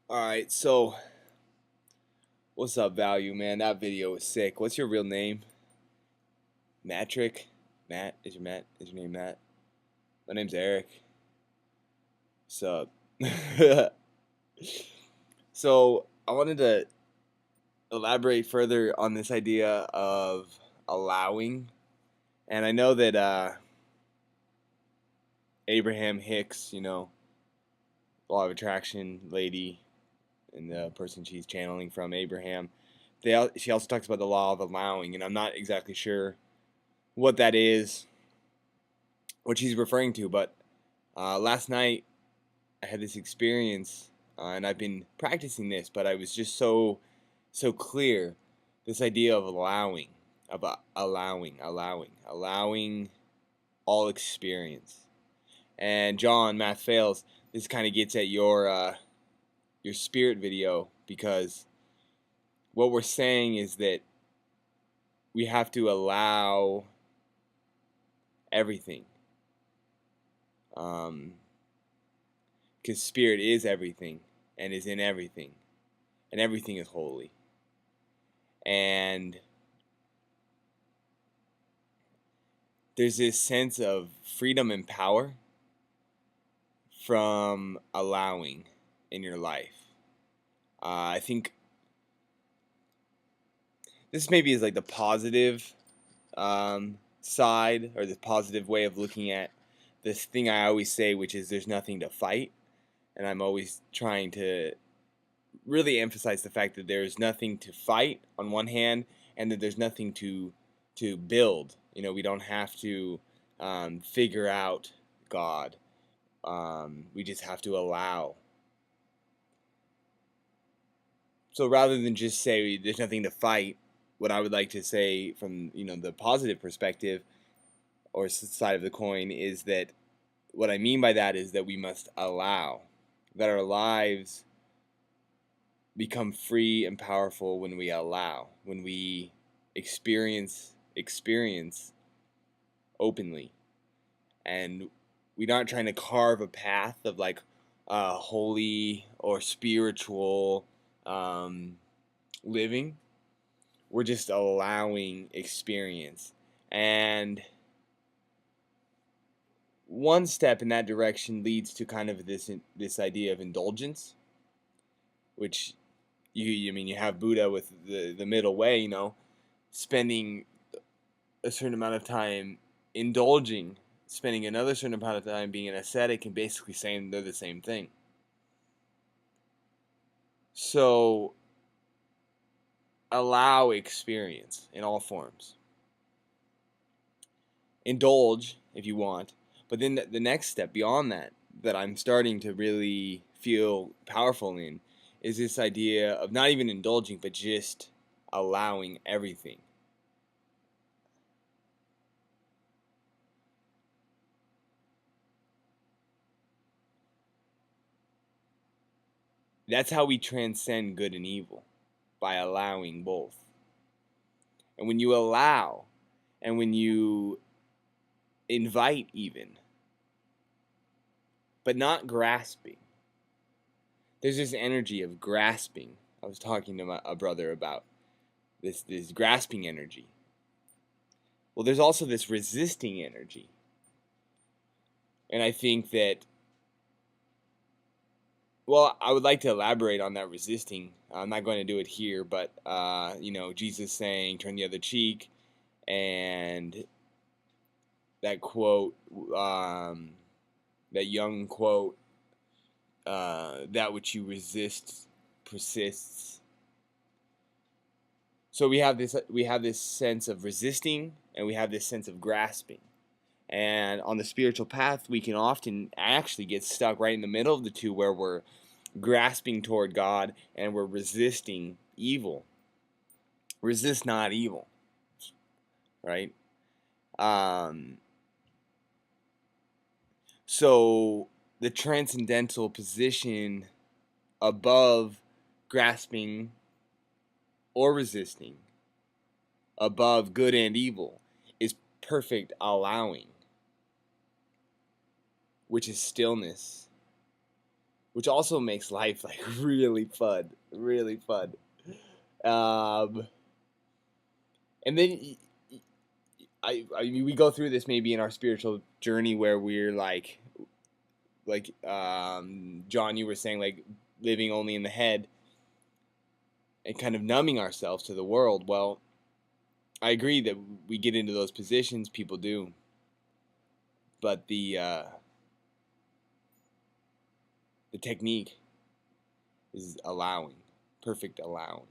Alright, so what's up, Value, man? That video was sick. What's your real name? Matrick? Matt? Is your name Matt? My name's Eric. What's up? So I wanted to elaborate further on this idea of allowing. And I know that Abraham Hicks, law of attraction lady, and the person she's channeling from, Abraham, she also talks about the law of allowing, and I'm not exactly sure what that is, what she's referring to, but last night I had this experience, and I've been practicing this, but I was just so clear, this idea of allowing, allowing all experience. And John, Math Fails, this kind of gets at your spirit video, because what we're saying is that we have to allow everything. Because spirit is everything and is in everything, and everything is holy. And there's this sense of freedom and power from allowing in your life. I think this maybe is like the positive side, or the positive way of looking at this thing I always say, which is there's nothing to fight. And I'm always trying to really emphasize the fact that there's nothing to fight on one hand, and that there's nothing to build. We don't have to figure out God. We just have to allow. So rather than just say there's nothing to fight, what I would like to say from the positive perspective or side of the coin is that what I mean by that is that we must allow, that our lives become free and powerful when we allow, when we experience openly. And we're not trying to carve a path of like holy or spiritual living. We're just allowing experience. And one step in that direction leads to kind of this idea of indulgence, which you have Buddha with the middle way, spending a certain amount of time indulging, spending another certain amount of time being an ascetic, and basically saying they're the same thing. So allow experience in all forms. Indulge if you want, but then the next step beyond that I'm starting to really feel powerful in, is this idea of not even indulging, but just allowing everything. That's how we transcend good and evil, by allowing both. And when you allow, and when you invite even, but not grasping. There's this energy of grasping. I was talking to a brother about this grasping energy. Well, there's also this resisting energy. And I think that, well, I would like to elaborate on that resisting. I'm not going to do it here, but, Jesus saying, turn the other cheek, and that quote, that young quote, that which you resist persists. So we have this sense of resisting, and we have this sense of grasping. And on the spiritual path, we can often actually get stuck right in the middle of the two, where we're grasping toward God and we're resisting evil. Resist not evil, right? So the transcendental position above grasping or resisting, above good and evil, is perfect allowing, which is stillness, which also makes life like really fun, really fun. Um, and then we go through this maybe in our spiritual journey where we're like John, you were saying, like living only in the head and kind of numbing ourselves to the world. Well, I agree that we get into those positions, people do, but the technique is allowing, perfect allowing.